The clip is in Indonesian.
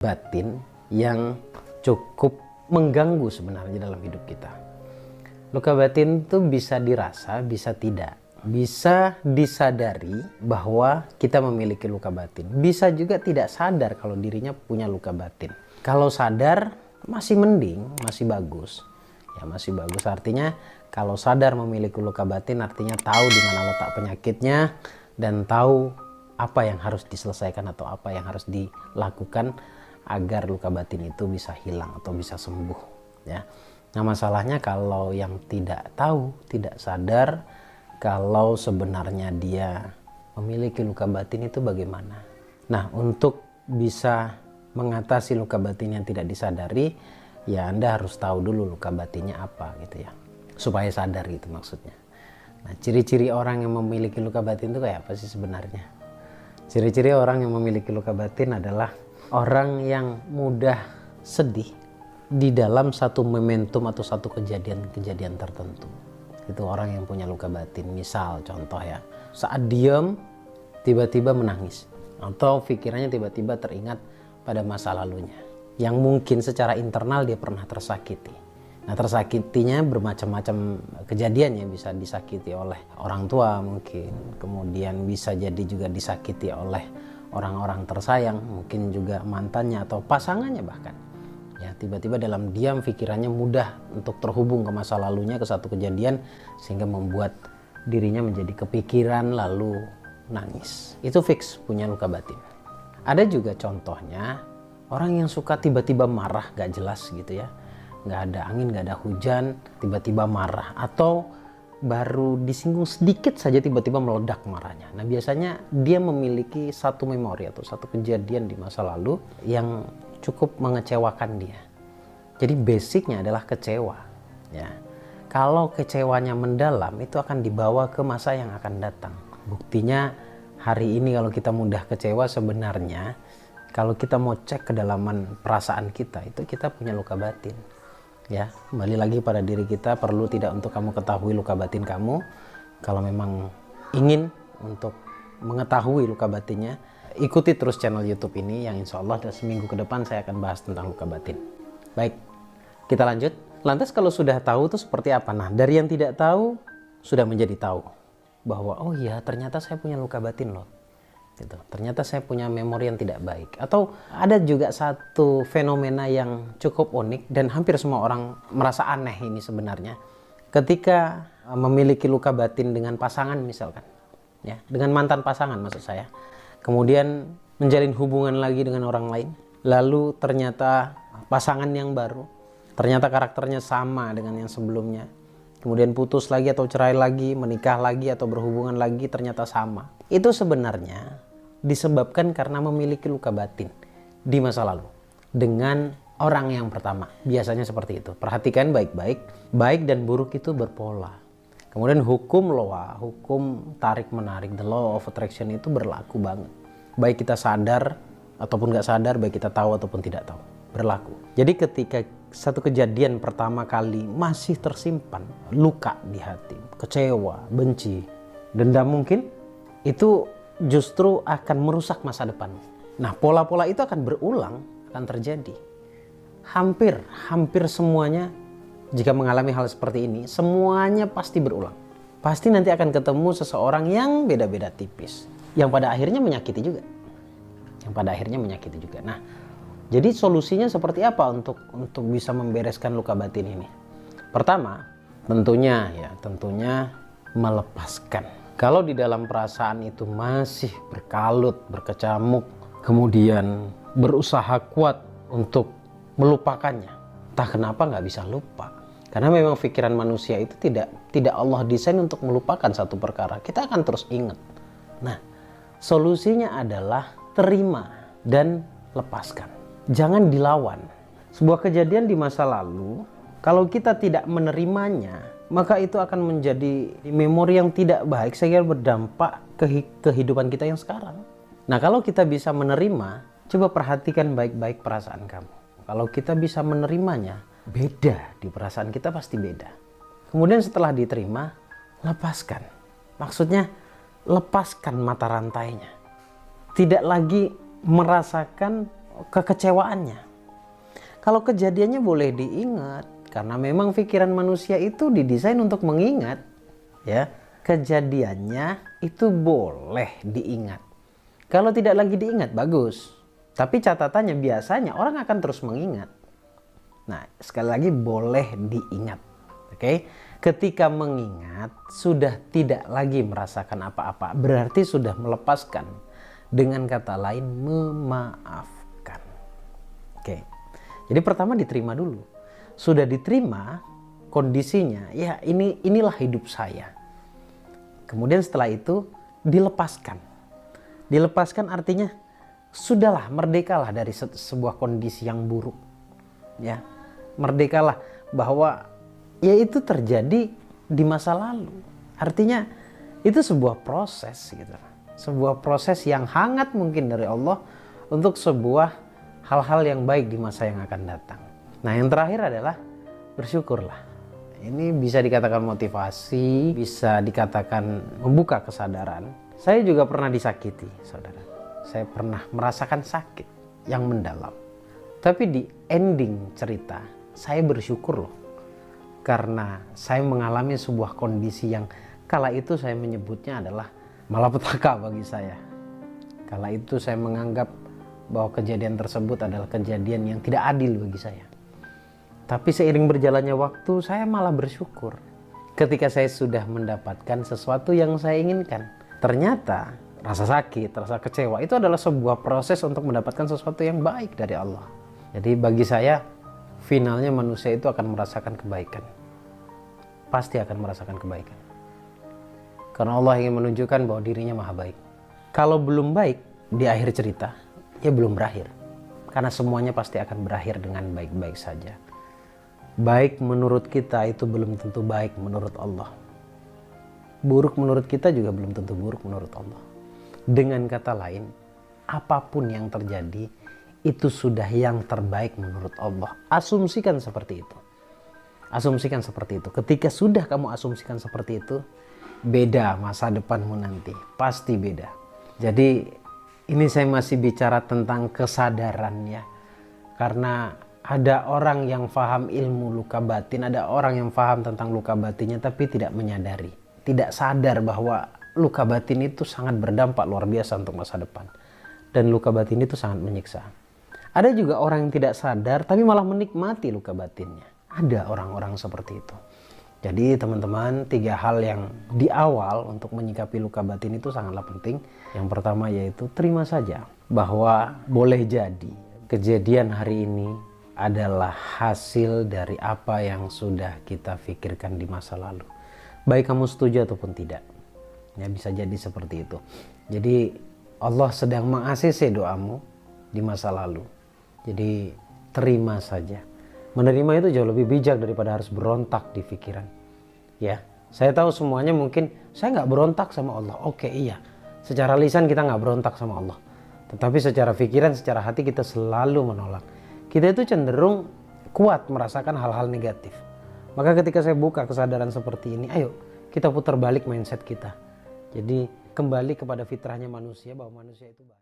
batin yang cukup mengganggu sebenarnya dalam hidup kita. Luka batin itu bisa dirasa, bisa tidak. Bisa disadari bahwa kita memiliki luka batin. Bisa juga tidak sadar kalau dirinya punya luka batin. Kalau sadar masih mending, masih bagus. Ya masih bagus, artinya kalau sadar memiliki luka batin artinya tahu di mana letak penyakitnya dan tahu apa yang harus diselesaikan atau apa yang harus dilakukan agar luka batin itu bisa hilang atau bisa sembuh, ya. Nah, masalahnya kalau yang tidak tahu, tidak sadar kalau sebenarnya dia memiliki luka batin itu bagaimana. Nah, untuk bisa mengatasi luka batin yang tidak disadari, ya Anda harus tahu dulu luka batinnya apa gitu ya, supaya sadar gitu maksudnya. Nah, ciri-ciri orang yang memiliki luka batin itu kayak apa sih sebenarnya? Ciri-ciri orang yang memiliki luka batin adalah orang yang mudah sedih di dalam satu momentum atau satu kejadian-kejadian tertentu. Itu orang yang punya luka batin. Misal contoh ya, saat diam tiba-tiba menangis, atau pikirannya tiba-tiba teringat pada masa lalunya yang mungkin secara internal dia pernah tersakiti. Nah, tersakitinya bermacam-macam kejadiannya, bisa disakiti oleh orang tua mungkin, kemudian bisa jadi juga disakiti oleh orang-orang tersayang, mungkin juga mantannya atau pasangannya bahkan. Ya, tiba-tiba dalam diam pikirannya mudah untuk terhubung ke masa lalunya, ke satu kejadian, sehingga membuat dirinya menjadi kepikiran lalu nangis. Itu fix punya luka batin. Ada juga contohnya orang yang suka tiba-tiba marah gak jelas gitu ya, gak ada angin, gak ada hujan, tiba-tiba marah, atau baru disinggung sedikit saja tiba-tiba meledak marahnya. Nah, biasanya dia memiliki satu memori atau satu kejadian di masa lalu yang cukup mengecewakan dia. Jadi basicnya adalah kecewa, ya. Kalau kecewanya mendalam, itu akan dibawa ke masa yang akan datang. Buktinya hari ini kalau kita mudah kecewa, sebenarnya kalau kita mau cek kedalaman perasaan kita, itu kita punya luka batin. Ya, kembali lagi pada diri kita, perlu tidak untuk kamu ketahui luka batin kamu. Kalau memang ingin untuk mengetahui luka batinnya, ikuti terus channel YouTube ini yang insya Allah dalam seminggu ke depan saya akan bahas tentang luka batin. Baik, kita lanjut. Lantas kalau sudah tahu itu seperti apa? Nah, dari yang tidak tahu sudah menjadi tahu bahwa oh iya ternyata saya punya luka batin loh. Gitu. Ternyata saya punya memori yang tidak baik. Atau ada juga satu fenomena yang cukup unik dan hampir semua orang merasa aneh ini sebenarnya. Ketika memiliki luka batin dengan pasangan misalkan, ya, dengan mantan pasangan maksud saya. Kemudian menjalin hubungan lagi dengan orang lain. Lalu ternyata pasangan yang baru, ternyata karakternya sama dengan yang sebelumnya. Kemudian putus lagi atau cerai lagi, menikah lagi atau berhubungan lagi, ternyata sama. Itu sebenarnya disebabkan karena memiliki luka batin di masa lalu dengan orang yang pertama. Biasanya seperti itu. Perhatikan baik-baik, baik dan buruk itu berpola. Kemudian hukum loa, hukum tarik-menarik, the law of attraction itu berlaku banget. Baik kita sadar ataupun nggak sadar, baik kita tahu ataupun tidak tahu, berlaku. Jadi ketika satu kejadian pertama kali masih tersimpan luka di hati, kecewa, benci, dendam mungkin, itu justru akan merusak masa depan. Nah, pola-pola itu akan berulang, akan terjadi. Hampir semuanya jika mengalami hal seperti ini, semuanya pasti berulang. Pasti nanti akan ketemu seseorang yang beda-beda tipis, yang pada akhirnya menyakiti juga. Nah, jadi solusinya seperti apa untuk bisa membereskan luka batin ini? Pertama, tentunya melepaskan. Kalau di dalam perasaan itu masih berkalut, berkecamuk, kemudian berusaha kuat untuk melupakannya, entah kenapa nggak bisa lupa. Karena memang pikiran manusia itu tidak Allah desain untuk melupakan satu perkara. Kita akan terus ingat. Nah, solusinya adalah terima dan lepaskan. Jangan dilawan. Sebuah kejadian di masa lalu, kalau kita tidak menerimanya, maka itu akan menjadi memori yang tidak baik sehingga berdampak ke kehidupan kita yang sekarang. Nah, kalau kita bisa menerima, coba perhatikan baik-baik perasaan kamu. Kalau kita bisa menerimanya, beda di perasaan kita pasti beda. Kemudian setelah diterima, lepaskan. Maksudnya lepaskan mata rantainya. Tidak lagi merasakan kekecewaannya. Kalau kejadiannya boleh diingat, karena memang pikiran manusia itu didesain untuk mengingat, ya. Kejadiannya itu boleh diingat. Kalau tidak lagi diingat, bagus. Tapi catatannya biasanya orang akan terus mengingat. Nah, sekali lagi boleh diingat. Oke? Ketika mengingat, sudah tidak lagi merasakan apa-apa. Berarti sudah melepaskan. Dengan kata lain, memaafkan. Oke. Jadi pertama diterima dulu. Sudah diterima kondisinya, ya inilah hidup saya. Kemudian setelah itu dilepaskan. Dilepaskan artinya sudahlah, merdekalah dari sebuah kondisi yang buruk. Ya, merdekalah bahwa ya itu terjadi di masa lalu. Artinya itu sebuah proses gitu. Sebuah proses yang hangat mungkin dari Allah untuk sebuah hal-hal yang baik di masa yang akan datang. Nah, yang terakhir adalah bersyukurlah. Ini bisa dikatakan motivasi, bisa dikatakan membuka kesadaran. Saya juga pernah disakiti, saudara. Saya pernah merasakan sakit yang mendalam. Tapi di ending cerita, saya bersyukur loh. Karena saya mengalami sebuah kondisi yang kala itu saya menyebutnya adalah malapetaka bagi saya. Kala itu saya menganggap bahwa kejadian tersebut adalah kejadian yang tidak adil bagi saya. Tapi seiring berjalannya waktu, saya malah bersyukur ketika saya sudah mendapatkan sesuatu yang saya inginkan. Ternyata rasa sakit, rasa kecewa itu adalah sebuah proses untuk mendapatkan sesuatu yang baik dari Allah. Jadi bagi saya, finalnya manusia itu akan merasakan kebaikan. Pasti akan merasakan kebaikan. Karena Allah ingin menunjukkan bahwa dirinya maha baik. Kalau belum baik di akhir cerita, ya belum berakhir. Karena semuanya pasti akan berakhir dengan baik-baik saja. Baik menurut kita itu belum tentu baik menurut Allah. Buruk menurut kita juga belum tentu buruk menurut Allah. Dengan kata lain, apapun yang terjadi itu sudah yang terbaik menurut Allah. Asumsikan seperti itu. Asumsikan seperti itu. Ketika sudah kamu asumsikan seperti itu, beda masa depanmu nanti. Pasti beda. Jadi ini saya masih bicara tentang kesadaran ya. Karena ada orang yang paham ilmu luka batin, ada orang yang paham tentang luka batinnya tapi tidak menyadari. Tidak sadar bahwa luka batin itu sangat berdampak luar biasa untuk masa depan. Dan luka batin itu sangat menyiksa. Ada juga orang yang tidak sadar tapi malah menikmati luka batinnya. Ada orang-orang seperti itu. Jadi teman-teman, 3 hal yang di awal untuk menyikapi luka batin itu sangatlah penting. Yang pertama yaitu terima saja bahwa boleh jadi kejadian hari ini adalah hasil dari apa yang sudah kita pikirkan di masa lalu. Baik kamu setuju ataupun tidak. Ya, bisa jadi seperti itu. Jadi Allah sedang meng-ACC doamu di masa lalu. Jadi terima saja. Menerima itu jauh lebih bijak daripada harus berontak di pikiran. Ya, saya tahu semuanya mungkin saya nggak berontak sama Allah. Oke, iya. Secara lisan kita nggak berontak sama Allah. Tetapi secara pikiran, secara hati kita selalu menolak. Kita itu cenderung kuat merasakan hal-hal negatif. Maka ketika saya buka kesadaran seperti ini, ayo kita putar balik mindset kita. Jadi kembali kepada fitrahnya manusia bahwa manusia itu baik.